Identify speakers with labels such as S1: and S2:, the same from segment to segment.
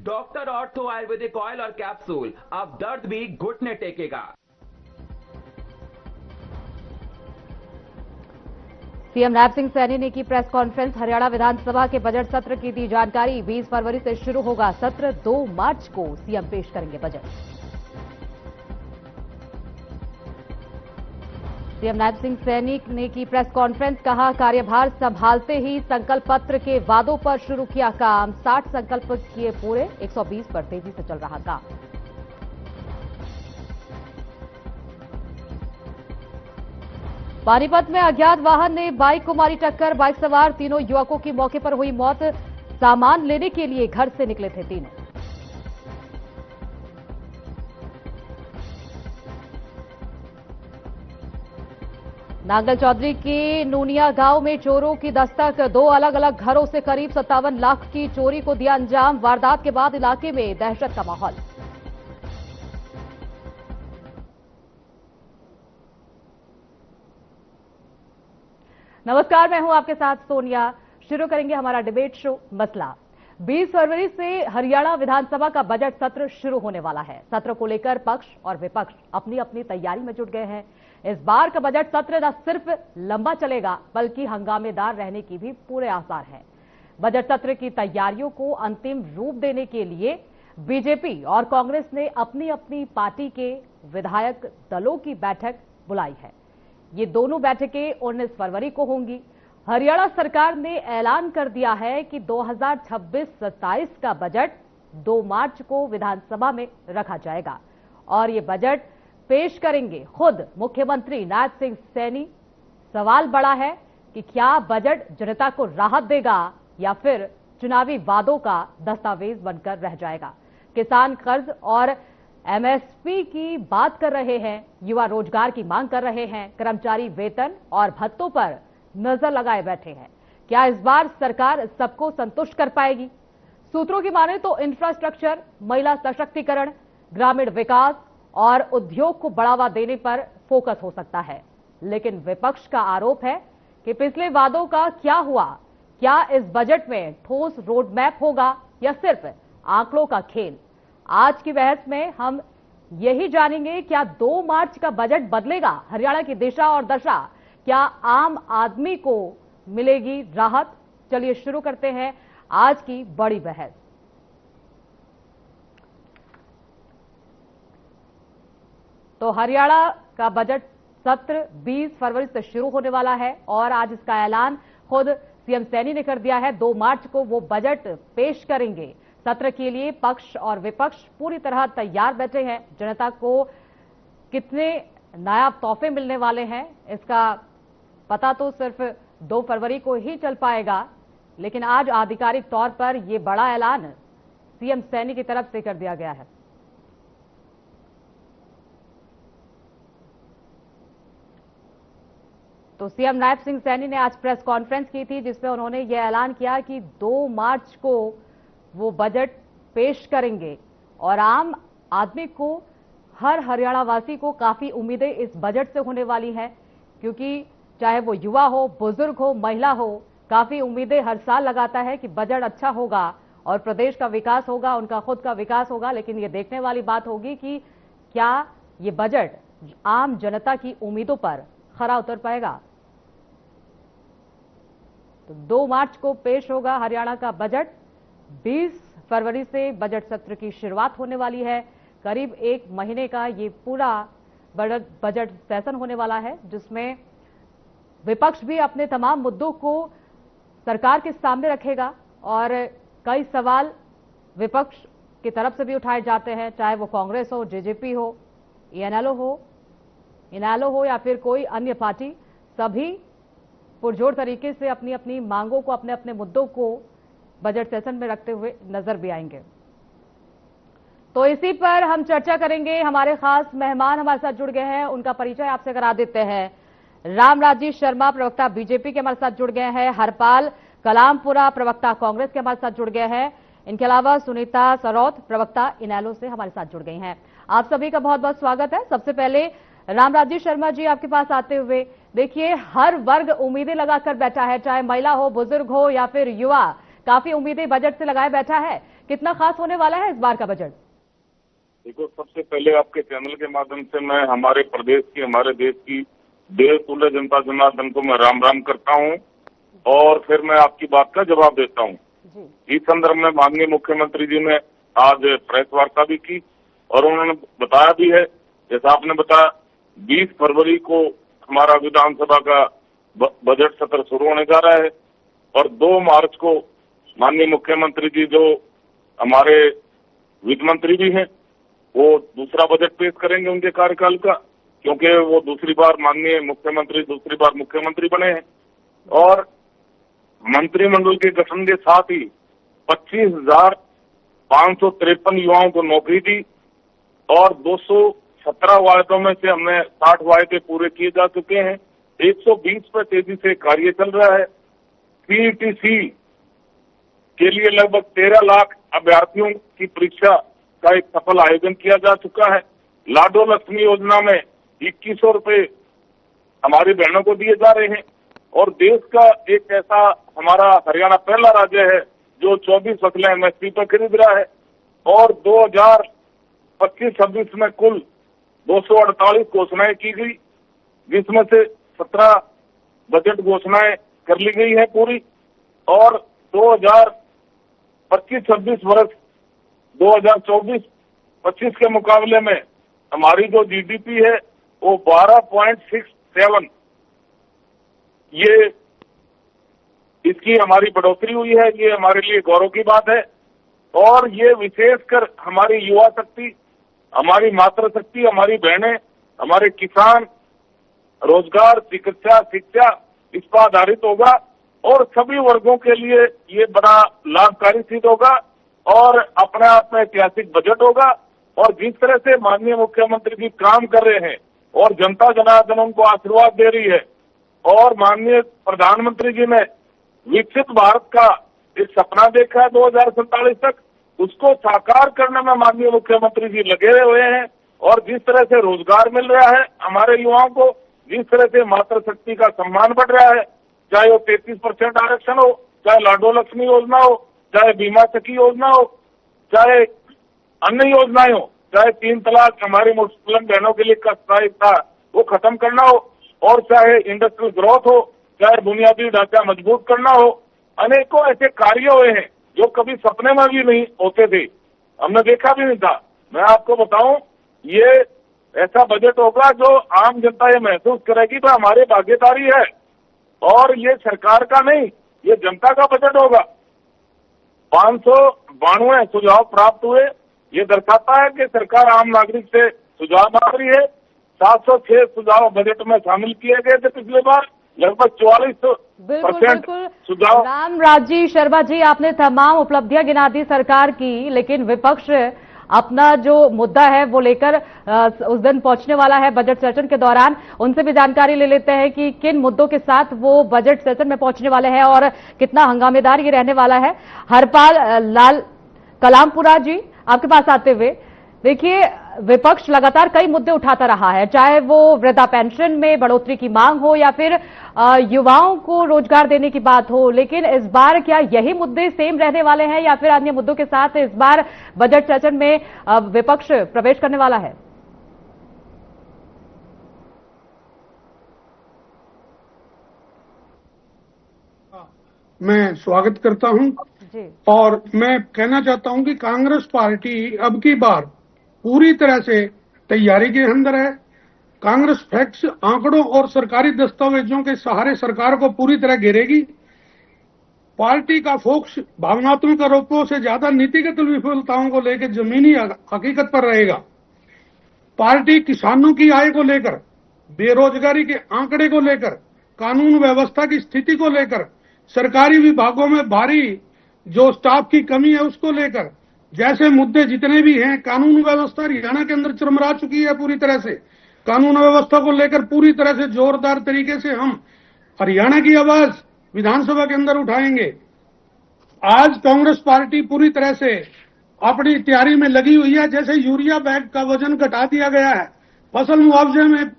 S1: Doctor ortho Ayurvedic oil और capsule, अब दर्द भी घुटने टेकेगा।
S2: सीएम नैब सिंह सैनी ने की प्रेस कॉन्फ्रेंस। हरियाणा विधानसभा के बजट सत्र की दी जानकारी। 20 फरवरी से शुरू होगा सत्र। 2 मार्च को सीएम पेश करेंगे बजट। सीएम नैब सिंह सैनी ने की प्रेस कॉन्फ्रेंस। कहा, कार्यभार संभालते ही संकल्प पत्र के वादों पर शुरू किया काम। 60 संकल्प किए पूरे। 120 पर तेजी से चल रहा काम। पानीपत में अज्ञात वाहन ने बाइक को मारी टक्कर। बाइक सवार तीनों युवकों की मौके पर हुई मौत। सामान लेने के लिए घर से निकले थे तीनों। नांगल चौधरी के नूनिया गांव में चोरों की दस्तक। 2 अलग अलग घरों से करीब 57 लाख की चोरी को दिया अंजाम। वारदात के बाद इलाके में दहशत का माहौल। नमस्कार, मैं हूं आपके साथ सोनिया। शुरू करेंगे हमारा डिबेट शो मसला। 20 फरवरी से हरियाणा विधानसभा का बजट सत्र शुरू होने वाला है। सत्र को लेकर पक्ष और विपक्ष अपनी अपनी तैयारी में जुट गए हैं। इस बार का बजट सत्र न सिर्फ लंबा चलेगा बल्कि हंगामेदार रहने की भी पूरे आसार हैं। बजट सत्र की तैयारियों को अंतिम रूप देने के लिए बीजेपी और कांग्रेस ने अपनी अपनी पार्टी के विधायक दलों की बैठक बुलाई है। ये दोनों बैठकें 19 फरवरी को होंगी। हरियाणा सरकार ने ऐलान कर दिया है कि 2026-27 का बजट 2 मार्च को विधानसभा में रखा जाएगा और ये बजट पेश करेंगे खुद मुख्यमंत्री नैब सिंह सैनी। सवाल बड़ा है कि क्या बजट जनता को राहत देगा या फिर चुनावी वादों का दस्तावेज बनकर रह जाएगा। किसान कर्ज और एमएसपी की बात कर रहे हैं, युवा रोजगार की मांग कर रहे हैं, कर्मचारी वेतन और भत्तों पर नजर लगाए बैठे हैं। क्या इस बार सरकार सबको संतुष्ट कर पाएगी? सूत्रों की माने तो इंफ्रास्ट्रक्चर, महिला सशक्तिकरण, ग्रामीण विकास और उद्योग को बढ़ावा देने पर फोकस हो सकता है। लेकिन विपक्ष का आरोप है कि पिछले वादों का क्या हुआ? क्या इस बजट में ठोस रोड मैप होगा या सिर्फ आंकड़ों का खेल? आज की बहस में हम यही जानेंगे, क्या 2 मार्च का बजट बदलेगा हरियाणा की दिशा और दशा? क्या आम आदमी को मिलेगी राहत? चलिए शुरू करते हैं आज की बड़ी बहस। तो हरियाणा का बजट सत्र 20 फरवरी से शुरू होने वाला है और आज इसका ऐलान खुद सीएम सैनी ने कर दिया है। 2 मार्च को वो बजट पेश करेंगे। सत्र के लिए पक्ष और विपक्ष पूरी तरह तैयार बैठे हैं। जनता को कितने नायाब तोहफे मिलने वाले हैं इसका पता तो सिर्फ 2 फरवरी को ही चल पाएगा, लेकिन आज आधिकारिक तौर पर यह बड़ा ऐलान सीएम सैनी की तरफ से कर दिया गया है। तो सीएम नैब सिंह सैनी ने आज प्रेस कॉन्फ्रेंस की थी जिसमें उन्होंने यह ऐलान किया कि 2 मार्च को वो बजट पेश करेंगे और आम आदमी को, हर हरियाणा वासी को काफी उम्मीदें इस बजट से होने वाली हैं, क्योंकि चाहे वो युवा हो, बुजुर्ग हो, महिला हो, काफी उम्मीदें हर साल लगाता है कि बजट अच्छा होगा और प्रदेश का विकास होगा, उनका खुद का विकास होगा। लेकिन ये देखने वाली बात होगी कि क्या ये बजट आम जनता की उम्मीदों पर खरा उतर पाएगा। तो 2 मार्च को पेश होगा हरियाणा का बजट। 20 फरवरी से बजट सत्र की शुरुआत होने वाली है। करीब 1 महीने का ये पूरा बजट सेशन होने वाला है जिसमें विपक्ष भी अपने तमाम मुद्दों को सरकार के सामने रखेगा और कई सवाल विपक्ष की तरफ से भी उठाए जाते हैं, चाहे वो कांग्रेस हो, जेजेपी हो, इनेलो हो या फिर कोई अन्य पार्टी। सभी पुरजोर तरीके से अपनी अपनी मांगों को, अपने अपने मुद्दों को बजट सेशन में रखते हुए नजर भी आएंगे। तो इसी पर हम चर्चा करेंगे। हमारे खास मेहमान हमारे साथ जुड़ गए हैं, उनका परिचय आपसे करा देते हैं। रामराजी शर्मा, प्रवक्ता बीजेपी के हमारे साथ जुड़ गए हैं। हरपाल कलामपुरा, प्रवक्ता कांग्रेस के हमारे साथ जुड़ गए हैं। इनके अलावा सुनीता सरौत, प्रवक्ता इनेलो से हमारे साथ जुड़ गई हैं। आप सभी का बहुत बहुत स्वागत है। सबसे पहले रामराजी शर्मा जी, आपके पास आते हुए, देखिए हर वर्ग उम्मीदें लगाकर बैठा है, चाहे महिला हो, बुजुर्ग हो या फिर युवा, काफी उम्मीदें बजट से लगाए बैठा है। कितना खास होने वाला है इस बार का बजट?
S3: देखो, सबसे पहले आपके चैनल के माध्यम से मैं हमारे प्रदेश की, हमारे देश की देवतुल्य जनता जनार्दन को मैं राम राम करता हूं और फिर मैं आपकी बात का जवाब देता हूं। इस संदर्भ में माननीय मुख्यमंत्री जी ने आज प्रेस वार्ता भी की और उन्होंने बताया भी है, जैसा आपने बताया 20 फरवरी को हमारा विधानसभा का बजट सत्र शुरू होने जा रहा है और 2 मार्च को माननीय मुख्यमंत्री जी, जो हमारे वित्त मंत्री भी हैं, वो दूसरा बजट पेश करेंगे उनके कार्यकाल का, क्योंकि वो दूसरी बार माननीय मुख्यमंत्री दूसरी बार मुख्यमंत्री बने हैं। और मंत्रिमंडल के गठन के साथ ही 25,553 युवाओं को नौकरी दी और 217 वायदों में से हमने 60 वायदे पूरे किए जा चुके हैं। 120 पर तेजी से कार्य चल रहा है। सीईटीसी के लिए लगभग 13 लाख अभ्यर्थियों की परीक्षा का एक सफल आयोजन किया जा चुका है। लाडो लक्ष्मी योजना में 2100 रुपए हमारी बहनों को दिए जा रहे हैं और देश का एक ऐसा हमारा हरियाणा पहला राज्य है जो 24 फसलें एमएसपी पर खरीद रहा है और 2025-26 में कुल 248 घोषणाएं की गई, जिसमें से 17 बजट घोषणाएं कर ली गई है पूरी। और 2025-26 वर्ष 2024-25 के मुकाबले में हमारी जो जीडीपी है वो 12.67 ये इसकी हमारी बढ़ोतरी हुई है। ये हमारे लिए गौरव की बात है और ये विशेषकर हमारी युवा शक्ति, हमारी मातृ शक्ति, हमारी बहनें, हमारे किसान, रोजगार, चिकित्सा, शिक्षा इस पर आधारित होगा और सभी वर्गों के लिए ये बड़ा लाभकारी सिद्ध होगा और अपने आप में ऐतिहासिक बजट होगा। और जिस तरह से माननीय मुख्यमंत्री जी काम कर रहे हैं और जनता जनार्दन उनको आशीर्वाद दे रही है और माननीय प्रधानमंत्री जी ने विकसित भारत का एक सपना देखा है 2047 तक, उसको साकार करने में माननीय मुख्यमंत्री जी लगे हुए हैं। और जिस तरह से रोजगार मिल रहा है हमारे युवाओं को, जिस तरह से मातृशक्ति का सम्मान बढ़ रहा है, चाहे वो 33% आरक्षण हो, चाहे लाडो लक्ष्मी योजना हो, चाहे बीमा सखी योजना हो, चाहे अन्य योजनाएं हो, चाहे 3 तलाक हमारी मुस्लिम बहनों के लिए कष्टदायक था वो खत्म करना हो, और चाहे इंडस्ट्रियल ग्रोथ हो, चाहे बुनियादी ढांचा मजबूत करना हो, अनेकों ऐसे कार्य हुए हैं जो कभी सपने में भी नहीं होते थे, हमने देखा भी नहीं था। मैं आपको बताऊं, ये ऐसा बजट होगा जो आम जनता ये महसूस करेगी तो हमारी भागीदारी है और ये सरकार का नहीं, ये जनता का बजट होगा। 592 सुझाव प्राप्त हुए, ये दर्शाता है कि सरकार आम नागरिक से सुझाव मांग रही है। 706 सुझाव बजट में शामिल किए गए थे पिछले बार, लगभग 44% सुझाव।
S2: रामराजी शर्मा जी, आपने तमाम उपलब्धियां गिना दी सरकार की, लेकिन विपक्ष अपना जो मुद्दा है वो लेकर उस दिन पहुंचने वाला है बजट सेशन के दौरान। उनसे भी जानकारी ले लेते हैं कि किन मुद्दों के साथ वो बजट सेशन में पहुंचने वाले हैं और कितना हंगामेदार ये रहने वाला है। हरपाल लाल कलामपुरा जी, आपके पास आते हुए, देखिए विपक्ष लगातार कई मुद्दे उठाता रहा है, चाहे वो वृद्धा पेंशन में बढ़ोतरी की मांग हो या फिर युवाओं को रोजगार देने की बात हो, लेकिन इस बार क्या यही मुद्दे सेम रहने वाले हैं या फिर अन्य मुद्दों के साथ इस बार बजट सेशन में विपक्ष प्रवेश करने वाला है?
S4: मैं स्वागत करता हूं जी। और मैं कहना चाहता हूं कि कांग्रेस पार्टी अब की बार पूरी तरह से तैयारी के अंदर है। कांग्रेस फैक्ट्स, आंकड़ों और सरकारी दस्तावेजों के सहारे सरकार को पूरी तरह घेरेगी। पार्टी का फोकस भावनात्मक आरोपों से ज्यादा नीतिगत विफलताओं को लेकर जमीनी हकीकत पर रहेगा। पार्टी किसानों की आय को लेकर, बेरोजगारी के आंकड़े को लेकर, कानून व्यवस्था की स्थिति को लेकर, सरकारी विभागों में भारी जो स्टाफ की कमी है उसको लेकर, जैसे मुद्दे जितने भी हैं, कानून व्यवस्था हरियाणा के अंदर चरमरा चुकी है पूरी तरह से। कानून व्यवस्था को लेकर पूरी तरह से जोरदार तरीके से हम हरियाणा की आवाज विधानसभा के अंदर उठाएंगे। आज कांग्रेस पार्टी पूरी तरह से अपनी तैयारी में लगी हुई है। जैसे यूरिया बैग का वजन घटा दिया गया है, फसल मुआवजे में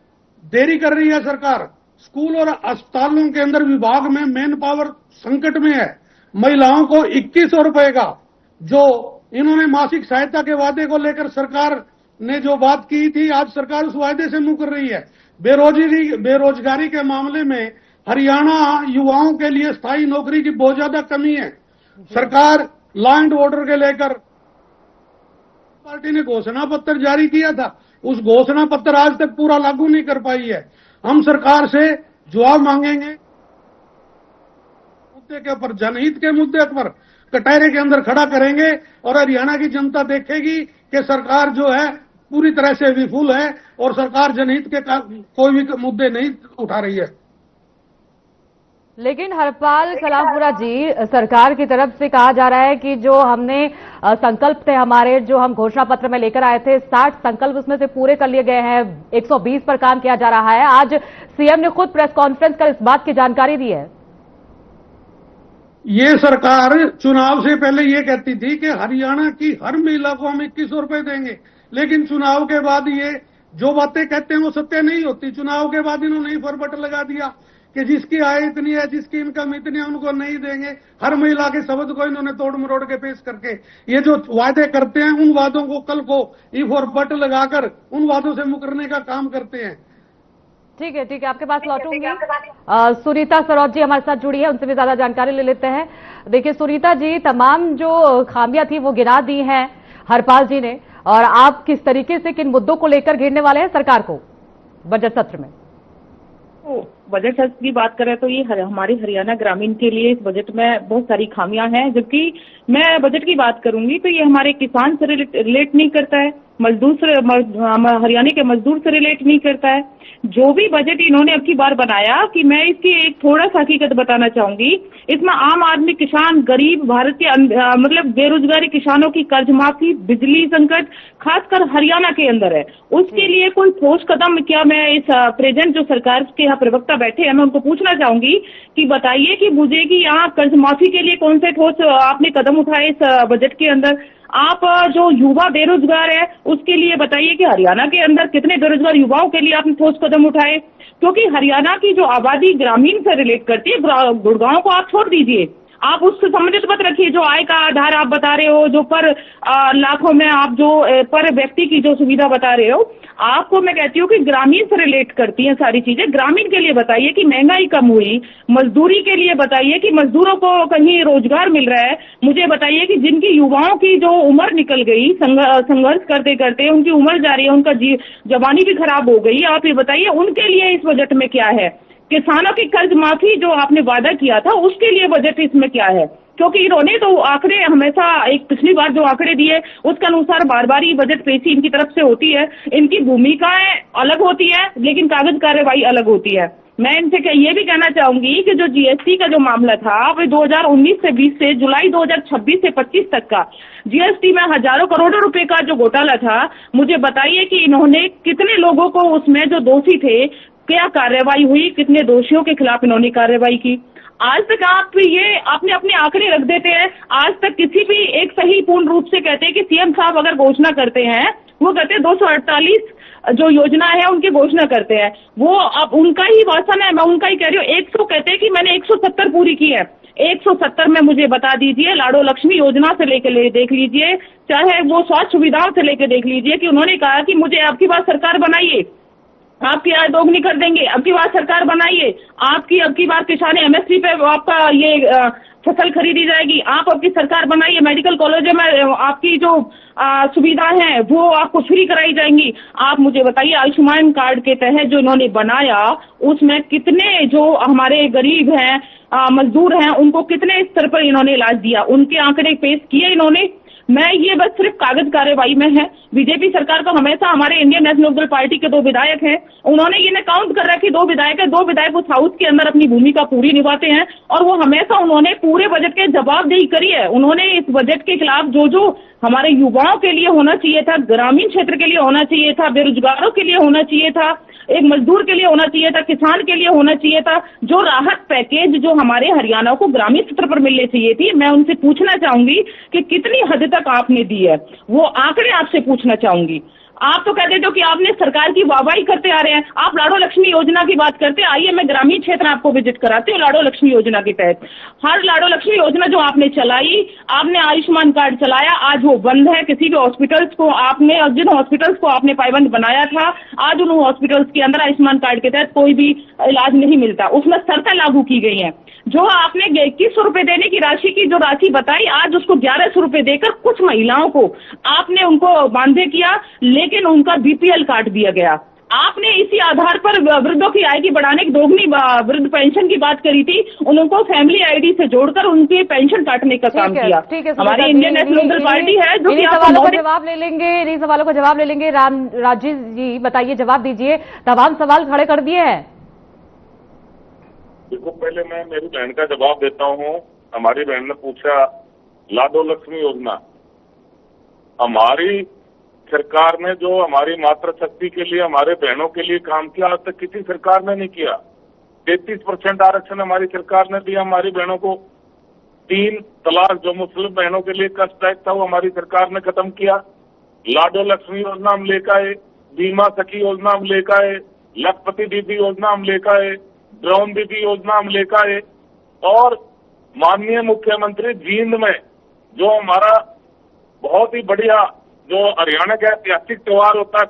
S4: देरी कर रही है सरकार, स्कूल और अस्पतालों के अंदर विभाग में मैन पावर संकट में है, महिलाओं को 2100 रुपए का जो इन्होंने मासिक सहायता के वादे को लेकर सरकार ने जो बात की थी, आज सरकार उस वायदे से मुकर रही है। बेरोजगारी के मामले में हरियाणा युवाओं के लिए स्थायी नौकरी की बहुत ज्यादा कमी है। सरकार लॉ एंड ऑर्डर के लेकर पार्टी ने घोषणा पत्र जारी किया था, उस घोषणा पत्र आज तक पूरा लागू नहीं कर पाई है। हम सरकार से जवाब मांगेंगे, मुद्दे के ऊपर, जनहित के मुद्दे पर कटहरे के अंदर खड़ा करेंगे और हरियाणा की जनता देखेगी कि सरकार जो है पूरी तरह से विफल है और सरकार जनहित के कोई भी मुद्दे नहीं उठा रही है।
S2: लेकिन हरपाल कलामपुरा जी, सरकार की तरफ से कहा जा रहा है कि जो हमने संकल्प थे हमारे, जो हम घोषणा पत्र में लेकर आए थे, 60 संकल्प उसमें से पूरे कर लिए गए हैं, 120 पर काम किया जा रहा है। आज सीएम ने खुद प्रेस कॉन्फ्रेंस कर इस बात की जानकारी दी है।
S4: ये सरकार चुनाव से पहले ये कहती थी कि हरियाणा की हर महिला को हम 2100 रुपए देंगे, लेकिन चुनाव के बाद ये जो बातें कहते हैं वो सत्य नहीं होती। चुनाव के बाद इन्होंने फरबट लगा दिया कि जिसकी आय इतनी है, जिसकी इनकम इतनी है, उनको नहीं देंगे। हर महिला के शब्द को इन्होंने तोड़ मरोड़ के पेश करके ये जो वादे करते हैं, उन वादों को कल को ई फॉर बट लगाकर उन वादों से मुकरने का काम करते हैं।
S2: ठीक है, आपके पास लौटूंगी। सुनीता सरोज जी हमारे साथ जुड़ी है, उनसे भी ज्यादा जानकारी ले लेते हैं। देखिए सुनीता जी, तमाम जो खामियां थी वो गिना दी हैं हरपाल जी ने, और आप किस तरीके से किन मुद्दों को लेकर घेरने वाले हैं सरकार को बजट सत्र में?
S5: बजट सत्र की बात करें तो ये हमारे हरियाणा ग्रामीण के लिए इस बजट में बहुत सारी खामियां हैं। जबकि मैं बजट की बात करूंगी तो ये हमारे किसान से रिलेट नहीं करता है, मजदूर से, हरियाणा के मजदूर से रिलेट नहीं करता है। जो भी बजट इन्होंने अब की बार बनाया, कि मैं इसकी एक थोड़ा सा हकीकत बताना चाहूंगी, इसमें आम आदमी, किसान, गरीब, भारत के मतलब बेरोजगारी किसानों की कर्ज माफी, बिजली संकट खासकर हरियाणा के अंदर है, उसके लिए कोई ठोस कदम क्या मैं इस प्रेजेंट जो सरकार के यहाँ प्रवक्ता बैठे हैं मैं उनको पूछना चाहूंगी कि बताइए कि मुझे कि यहाँ कर्ज माफी के लिए कौन से ठोस आपने कदम उठाए इस बजट के अंदर। आप जो युवा बेरोजगार है उसके लिए बताइए कि हरियाणा के अंदर कितने बेरोजगार युवाओं के लिए आपने ठोस कदम उठाए, क्योंकि हरियाणा की जो आबादी ग्रामीण से रिलेट करती है, गुड़गांव को आप छोड़ दीजिए, आप उससे संबंधित मत रखिए। जो आय का आधार आप बता रहे हो, जो पर लाखों में आप जो पर व्यक्ति की जो सुविधा बता रहे हो, आपको मैं कहती हूँ कि ग्रामीण से रिलेट करती हैं सारी चीजें। ग्रामीण के लिए बताइए कि महंगाई कम हुई, मजदूरी के लिए बताइए कि मजदूरों को कहीं रोजगार मिल रहा है, मुझे बताइए कि जिनकी युवाओं की जो उम्र निकल गई संघर्ष करते करते, उनकी उम्र जा रही है, उनका जवानी भी खराब हो गई, आप ये बताइए उनके लिए इस बजट में क्या है। किसानों की कर्ज माफी जो आपने वादा किया था उसके लिए बजट इसमें क्या है, क्योंकि इन्होंने तो आंकड़े हमेशा एक पिछली बार जो आंकड़े दिए उसके अनुसार बार बार ही बजट पेशी इनकी तरफ से होती है। इनकी भूमिकाएं अलग होती है लेकिन कागज कार्यवाही अलग होती है। मैं इनसे ये भी कहना चाहूंगी कि जो जीएसटी का जो मामला था वो 2019 से 20 से जुलाई 2026 से 25 तक का जीएसटी में हजारों करोड़ों रुपए का जो घोटाला था, मुझे बताइए कि इन्होंने कितने लोगों को उसमें जो दोषी थे क्या कार्रवाई हुई, कितने दोषियों के खिलाफ इन्होंने कार्रवाई की। आज तक आपने अपने आंकड़े रख देते हैं। आज तक किसी भी एक सही पूर्ण रूप से कहते हैं कि सीएम साहब अगर घोषणा करते हैं, वो कहते हैं 248 जो योजना है उनकी घोषणा करते हैं, वो अब उनका ही वासन है, मैं उनका ही कह रही हूँ। 100 कहते हैं कि मैंने 170 पूरी की है, 170 में मुझे बता दीजिए। लाडो लक्ष्मी योजना से लेकर देख लीजिए, चाहे वो स्वास्थ्य सुविधाओं से लेकर देख लीजिए, कि उन्होंने कहा कि मुझे आपकी बात सरकार बनाइए, आपकी आय दोगुनी कर देंगे, अब की बार सरकार बनाइए, आपकी अब की बार किसान एमएसपी पे आपका ये फसल खरीदी जाएगी, आप अब की सरकार बनाइए, मेडिकल कॉलेजों में आपकी जो सुविधा है वो आपको फ्री कराई जाएंगी। आप मुझे बताइए आयुष्मान कार्ड के तहत जो इन्होंने बनाया उसमें कितने जो हमारे गरीब हैं, मजदूर हैं, उनको कितने स्तर पर इन्होंने इलाज दिया, उनके आंकड़े पेश किए इन्होंने। मैं ये बस सिर्फ कागज कार्यवाही में है। बीजेपी सरकार को हमेशा हमारे इंडियन नेशनल पार्टी के 2 विधायक हैं, उन्होंने ये काउंट कर रहा है कि 2 विधायक है, 2 विधायक उस हाउस के अंदर अपनी भूमिका पूरी निभाते हैं और वो हमेशा उन्होंने पूरे बजट के जवाबदेही करी है। उन्होंने इस बजट के खिलाफ जो हमारे युवाओं के लिए होना चाहिए था, ग्रामीण क्षेत्र के लिए होना चाहिए था, बेरोजगारों के लिए होना चाहिए था, एक मजदूर के लिए होना चाहिए था, किसान के लिए होना चाहिए था, जो राहत पैकेज जो हमारे हरियाणा को ग्रामीण स्तर पर मिलनी चाहिए थी, मैं उनसे पूछना चाहूंगी कि कितनी हद तक आपने दी है, वो आंकड़े आपसे पूछना चाहूंगी। आप तो कहते हो कि आपने सरकार की वाहवाही करते आ रहे हैं। आप लाडो लक्ष्मी योजना की बात करते हैं। आइए मैं ग्रामीण क्षेत्र आपको विजिट कराती हूँ। लाडो लक्ष्मी योजना के तहत हर लाडो लक्ष्मी योजना जो आपने चलाई, आपने आयुष्मान कार्ड चलाया, आज वो बंद है। किसी भी हॉस्पिटल्स को आपने, और जिन हॉस्पिटल्स को आपने पाबंद बनाया था, आज उन हॉस्पिटल्स के अंदर आयुष्मान कार्ड के तहत कोई भी इलाज नहीं मिलता। उसमें शर्तें लागू की गई हैं। जो आपने 2100 रुपए देने की राशि की जो राशि बताई, आज उसको 1100 रुपए देकर कुछ महिलाओं को आपने उनको बांधे किया, लेकिन उनका बीपीएल काट दिया गया। आपने इसी आधार पर वृद्धों की आय की बढ़ाने की दोगुनी वृद्ध पेंशन की बात करी थी, उनको फैमिली आईडी से जोड़कर उनकी पेंशन काटने का काम किया। हमारी इंडियन नेशनल पार्टी है जो कि
S2: सवालों का जवाब ले लेंगे, इन्हीं सवालों का जवाब ले लेंगे। राजीव जी बताइए, जवाब दीजिए। तमाम सवाल खड़े कर दिए हैं।
S3: देखो, पहले मैं मेरी बहन का जवाब देता हूँ। हमारी बहन ने पूछा लाडो लक्ष्मी योजना, हमारी सरकार ने जो हमारी मातृशक्ति के लिए, हमारे बहनों के लिए काम किया, आज तक किसी सरकार ने नहीं किया। 33% आरक्षण हमारी सरकार ने दिया हमारी बहनों को। 3 तलाक जो मुस्लिम बहनों के लिए कष्टदायक था, वो हमारी सरकार ने खत्म किया। लाडो लक्ष्मी योजना हम लेकर आए, बीमा सखी योजना हम लेकर आए, लखपति दीदी योजना हम लेकर आए, ड्रोन दीदी योजना हम लेकर आए। और माननीय मुख्यमंत्री जींद में जो हमारा बहुत ही बढ़िया, जो हरियाणा का ऐतिहासिक त्योहार होता है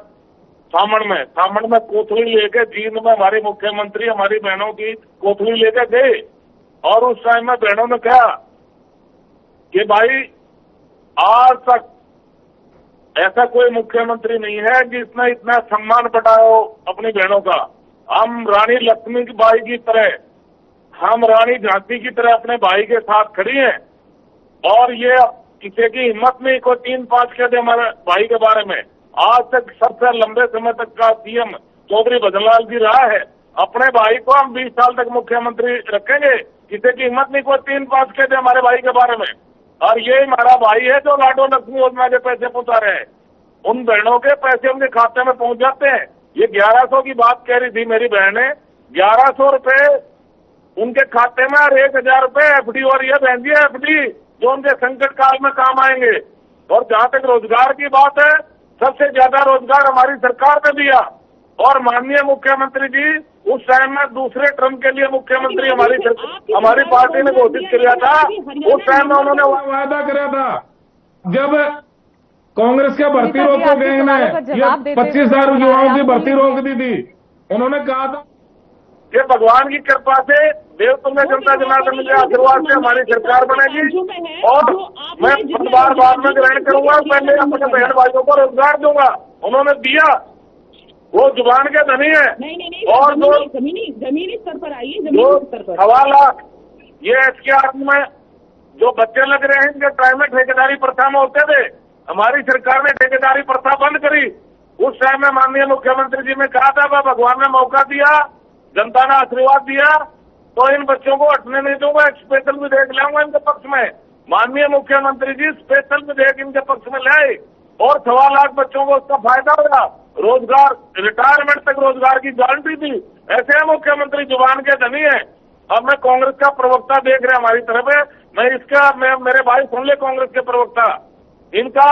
S3: सामण में कोथली लेके जींद में हमारे मुख्यमंत्री हमारी बहनों की कोथली लेकर गए। और उस टाइम में बहनों ने कहा कि भाई आज तक ऐसा कोई मुख्यमंत्री नहीं है जिसने इतना सम्मान बढ़ाया हो अपनी बहनों का। हम रानी लक्ष्मीबाई की तरह, हम रानी झांसी की तरह अपने भाई के साथ खड़ी हैं। और ये किसी की हिम्मत नहीं कोई 3-5 कह दे हमारे भाई के बारे में। आज तक सबसे लंबे समय तक का सीएम चौधरी भजनलाल जी रहा है। अपने भाई को हम 20 साल तक मुख्यमंत्री रखेंगे। किसी की हिम्मत नहीं कोई 3-5 कह दे हमारे भाई के बारे में। और ये हमारा भाई है जो लाडो लक्ष्मी योजना के पैसे पहुंचा रहे हैं। उन बहनों के पैसे उनके खाते में पहुंच जाते हैं। ये 1100 की बात कह रही थी मेरी बहन ने, 1100 रुपए उनके खाते में और 1000 रुपए एफडी। और ये बहन जी एफडी जो उनके संकट काल में काम आएंगे। और जहां तक रोजगार की बात है, सबसे ज्यादा रोजगार हमारी सरकार ने दिया। और माननीय मुख्यमंत्री जी उस टाइम में दूसरे टर्म के लिए मुख्यमंत्री हमारी पार्टी ने घोषित किया था। उस टाइम में उन्होंने
S6: वादा किया था, जब कांग्रेस के भर्ती रोक को गैंग ने ये 25,000 युवाओं की भर्ती रोक दी थी। उन्होंने कहा था
S3: कि भगवान की कृपा से देव तुम्हें जनता जनार्दन के आशीर्वाद से हमारी सरकार बनेगी। और मैं पदभार बाद में ग्रहण करूंगा, पहले अपने बहन भाइयों को रोजगार दूंगा। उन्होंने दिया, वो जुबान के धनी है।
S5: नहीं,
S3: और जो
S5: जमीनी स्तर पर आइए,
S3: जो
S5: जमीनी स्तर पर
S3: 1.25 लाख ये SKR में जो बच्चे लग रहे हैं, इनके टाइम में ठेकेदारी प्रथा में होते थे। हमारी सरकार ने ठेकेदारी प्रथा बंद करी। उस टाइम में माननीय मुख्यमंत्री जी ने कहा था, वह भगवान ने मौका दिया, जनता ने आशीर्वाद दिया, तो इन बच्चों को हटने नहीं दूंगा। एक स्पेशल विधेयक लाऊंगा इनके पक्ष में। माननीय मुख्यमंत्री जी स्पेशल विधेयक इनके पक्ष में लाए और 1.25 लाख बच्चों को उसका फायदा होगा। रोजगार, रिटायरमेंट तक रोजगार की गारंटी थी। ऐसे मुख्यमंत्री जुबान के धनी है। अब मैं कांग्रेस का प्रवक्ता देख रहे हमारी तरफ है, मैं मेरे भाई सुन ले, कांग्रेस के प्रवक्ता, इनका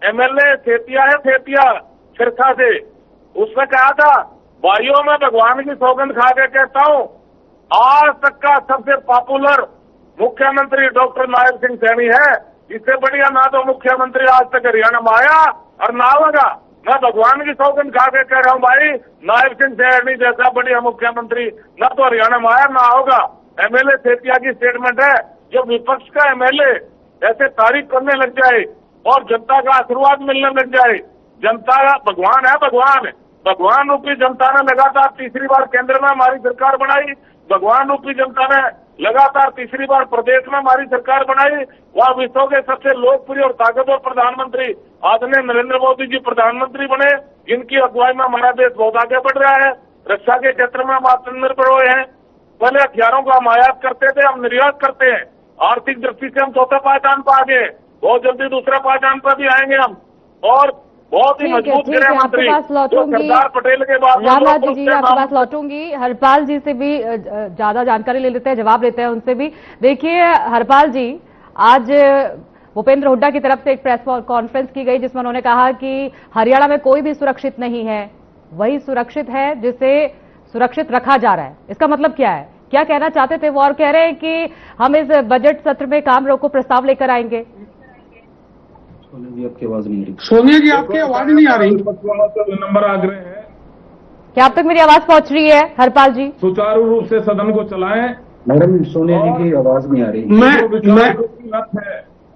S3: MLA सेतिया है, सेतिया सिरसा से, उसने कहा था, भाइयों में भगवान की सौगंध खा के कहता हूं, आज तक का सबसे पॉपुलर मुख्यमंत्री डॉक्टर नायब सिंह सैनी है। इससे बढ़िया ना तो मुख्यमंत्री आज तक हरियाणा में आया और ना होगा। मैं भगवान की सौगंध खा के कह रहा हूं भाई, नायब सिंह सैनी जैसा बढ़िया मुख्यमंत्री ना तो हरियाणा में आया ना होगा। MLA सेतिया की स्टेटमेंट है। जब विपक्ष का MLA ऐसे तारीफ करने लग जाए और जनता का आशीर्वाद मिलने लग जाए, जनता भगवान है, भगवान रूपी जनता ने लगातार तीसरी बार केंद्र में हमारी सरकार बनाई। भगवान रूपी जनता ने लगातार तीसरी बार प्रदेश में हमारी सरकार बनाई। वह विश्व के सबसे लोकप्रिय और ताकतवर प्रधानमंत्री आदरणीय नरेंद्र मोदी जी प्रधानमंत्री बने, जिनकी अगुवाई में हमारा देश बहुत आगे बढ़ रहा है। रक्षा के क्षेत्र में हम आत्मनिर्भर हुए हैं। पहले हथियारों को हम आयात करते थे, हम निर्यात करते हैं। आर्थिक दृष्टि से हम चौथे पायदान पर आगे, बहुत जल्दी दूसरे पायदान पर भी आएंगे हम। और बहुत ही मजबूत गृह मंत्री सरदार पटेल के बाद
S2: रामनाथ जी आपके पास लौटूंगी। हरपाल जी से भी ज्यादा जानकारी ले लेते हैं, जवाब लेते हैं उनसे भी। देखिए हरपाल जी, आज भूपेंद्र हुड्डा की तरफ से एक प्रेस कॉन्फ्रेंस की गई जिसमें उन्होंने कहा कि हरियाणा में कोई भी सुरक्षित नहीं है, वही सुरक्षित है जिसे सुरक्षित रखा जा रहा है। इसका मतलब क्या है, क्या कहना चाहते थे वो? और कह रहे हैं कि हम इस बजट सत्र में काम रोको प्रस्ताव लेकर आएंगे।
S7: सोनिया जी आपकी आवाज नहीं आ रही।
S4: सोनिया जी आपकी आवाज नहीं आ रही।
S6: नंबर आग्रह है,
S2: क्या अब तक मेरी आवाज पहुंच रही है हरपाल जी?
S6: सुचारू रूप से सदन को चलाएं।
S7: मैडम सोनिया जी की आवाज नहीं आ रही।
S6: मैं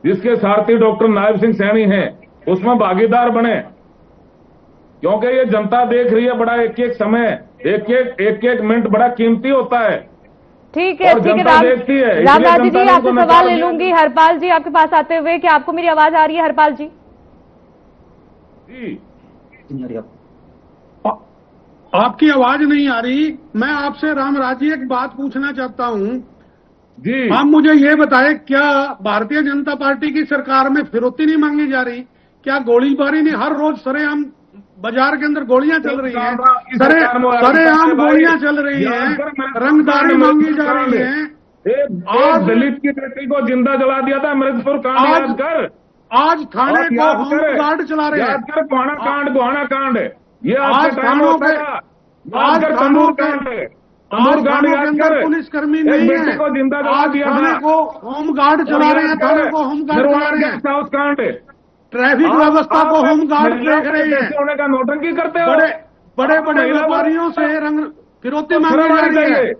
S6: जिसके सारथी डॉक्टर नायब सिंह सैनी हैं, उसमें भागीदार बने, क्योंकि ये जनता देख रही है। बड़ा एक एक समय, एक एक मिनट बड़ा कीमती होता है।
S2: ठीक है, ठीक है। रामराजी जी आपसे सवाल ले लूंगी। हरपाल जी आपके पास आते हुए, क्या आपको मेरी आवाज आ रही है हरपाल जी?
S6: जी
S4: आपकी आवाज नहीं आ रही। मैं आपसे रामराज जी एक बात पूछना चाहता हूं
S6: जी।
S4: आप मुझे ये बताएं, क्या भारतीय जनता पार्टी की सरकार में फिरौती नहीं मांगी जा रही? क्या गोलीबारी नहीं? हर रोज सरेआम बाजार के अंदर गोलियां चल रही हैं, सरेआम गोलियां चल रही हैं, रंगदारी मांगी जा रही है।
S6: आज दलित की बेटी को जिंदा जला दिया था अमृतपुर कांड याद कर।
S4: आज थाने को होमगार्ड चला रहे हैं।
S6: याद कर गोहाना कांड, ये
S4: आज थानों पे, आज थानों के अंदर पुलिसकर्मी नहीं है।
S6: को जिंदा जला दिया,
S4: थाने को होमगार्ड चला रहे हैं, थाने को होमगार्ड चला रहे हैं,
S6: कांड,
S4: ट्रैफिक व्यवस्था को होमगार्ड देख रहे हैं।
S6: होने का नौटंकी करते हो।
S4: बड़े बड़े व्यापारियों से रंग फिरौती मांगी जा रही है।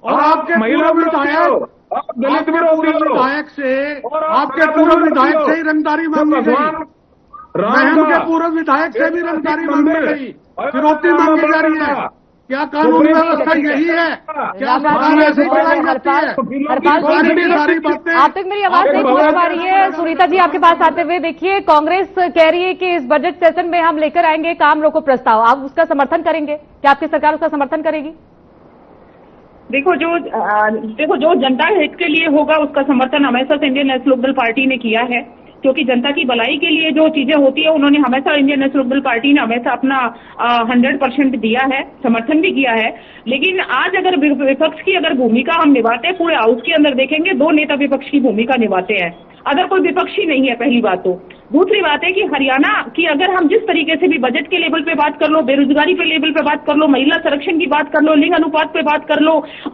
S4: और आपके पूर्व विधायक,
S6: दलित
S4: विधायक से, आपके पूर्व विधायक से ही रंगदारी मांगी गई। महम के पूर्व विधायक से भी रंगदारी मांगी गई, फिरौती मांगी जा रही है। क्या कानून व्यवस्था यही है? क्या सरकार ऐसे चलाई जाती है? सारी बातें
S2: आप तक मेरी आवाज नहीं पहुंच पा रही है। सुनीता जी आपके पास आते हुए, देखिए कांग्रेस कह रही है कि इस बजट सेशन में हम लेकर आएंगे काम रोको प्रस्ताव, आप उसका समर्थन करेंगे? क्या आपकी सरकार उसका समर्थन करेगी?
S5: देखो जो जनता हित के लिए होगा उसका समर्थन हमेशा से इंडियन नेशनल लोकदल पार्टी ने किया है, क्योंकि जनता की भलाई के लिए जो चीजें होती है उन्होंने हमेशा, इंडियन नेशनल लोकदल पार्टी ने हमेशा अपना 100% दिया है, समर्थन भी किया है। लेकिन आज अगर विपक्ष की अगर भूमिका हम निभाते हैं, पूरे हाउस के अंदर देखेंगे 2 नेता विपक्ष की भूमिका निभाते हैं, अगर कोई विपक्षी नहीं है, पहली बात तो। दूसरी बात है कि हरियाणा की अगर हम जिस तरीके से भी बजट के लेवल पे बात कर लो, बेरोजगारी पे लेवल पे बात कर लो, महिला संरक्षण की बात कर लो, लिंग अनुपात पे बात कर लो,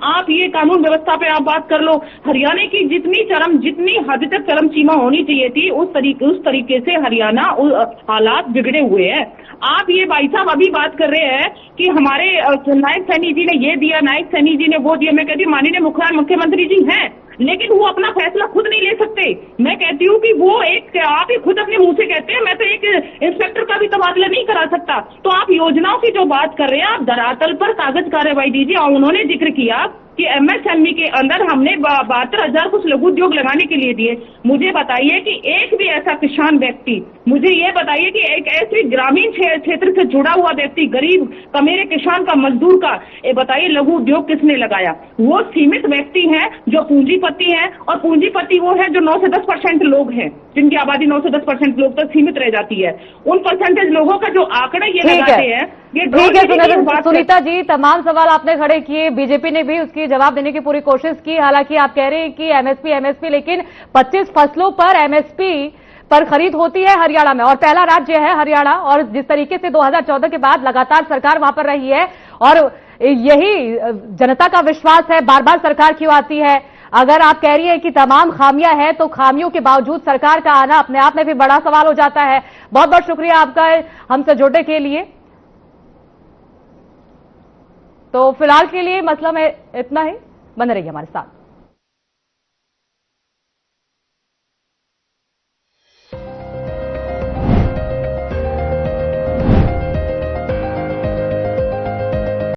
S5: आप ये कानून व्यवस्था पे आप बात कर लो, हरियाणा की जितनी हद तक चरम सीमा होनी चाहिए थी उस तरीके से हरियाणा हालात बिगड़े हुए हैं। आप ये भाई साहब अभी बात कर रहे हैं कि हमारे नायब सैनी जी ने ये दिया, नायब सैनी जी ने वो दिया। मैं कहती हूँ माननीय मुख्यमंत्री जी हैं, लेकिन वो अपना फैसला खुद नहीं ले सकते। मैं कहती हूँ कि वो आप ही खुद अपने मुंह से कहते हैं मैं तो एक इंस्पेक्टर का भी तबादला नहीं करा सकता। तो आप योजनाओं की जो बात कर रहे हैं, आप धरातल पर कागज कार्रवाई दीजिए। और उन्होंने जिक्र किया कि एमएसएमई के अंदर हमने 72,000 कुछ लघु उद्योग लगाने के लिए दिए। मुझे बताइए कि एक भी ऐसा किसान व्यक्ति, मुझे ये बताइए कि एक ऐसे ग्रामीण क्षेत्र से जुड़ा हुआ व्यक्ति, गरीब कमेरे किसान का, मजदूर का, ये बताइए लघु उद्योग किसने लगाया? वो सीमित व्यक्ति हैं जो पूंजीपति हैं, और पूंजीपति वो है जो 9 से 10% लोग हैं, जिनकी आबादी 9 से 10% लोग तक सीमित रह जाती है। उन परसेंटेज लोगों का जो आंकड़ा ये लगाते हैं, ये
S2: ठीक है। सुनीता जी, तमाम सवाल आपने खड़े किए, बीजेपी ने भी उसकी जवाब देने की पूरी कोशिश की। हालांकि आप कह रहे हैं कि एमएसपी, लेकिन 25 फसलों पर एमएसपी पर खरीद होती है हरियाणा में, और पहला राज्य है हरियाणा। और जिस तरीके से 2014 के बाद लगातार सरकार वहां पर रही है, और यही जनता का विश्वास है, बार बार सरकार क्यों आती है? अगर आप कह रही है कि तमाम खामियां हैं, तो खामियों के बावजूद सरकार का आना अपने आप में भी बड़ा सवाल हो जाता है। बहुत बहुत शुक्रिया आपका हमसे जुड़ने के लिए। तो फिलहाल के लिए मसला में इतना ही, बने रहिए हमारे साथ।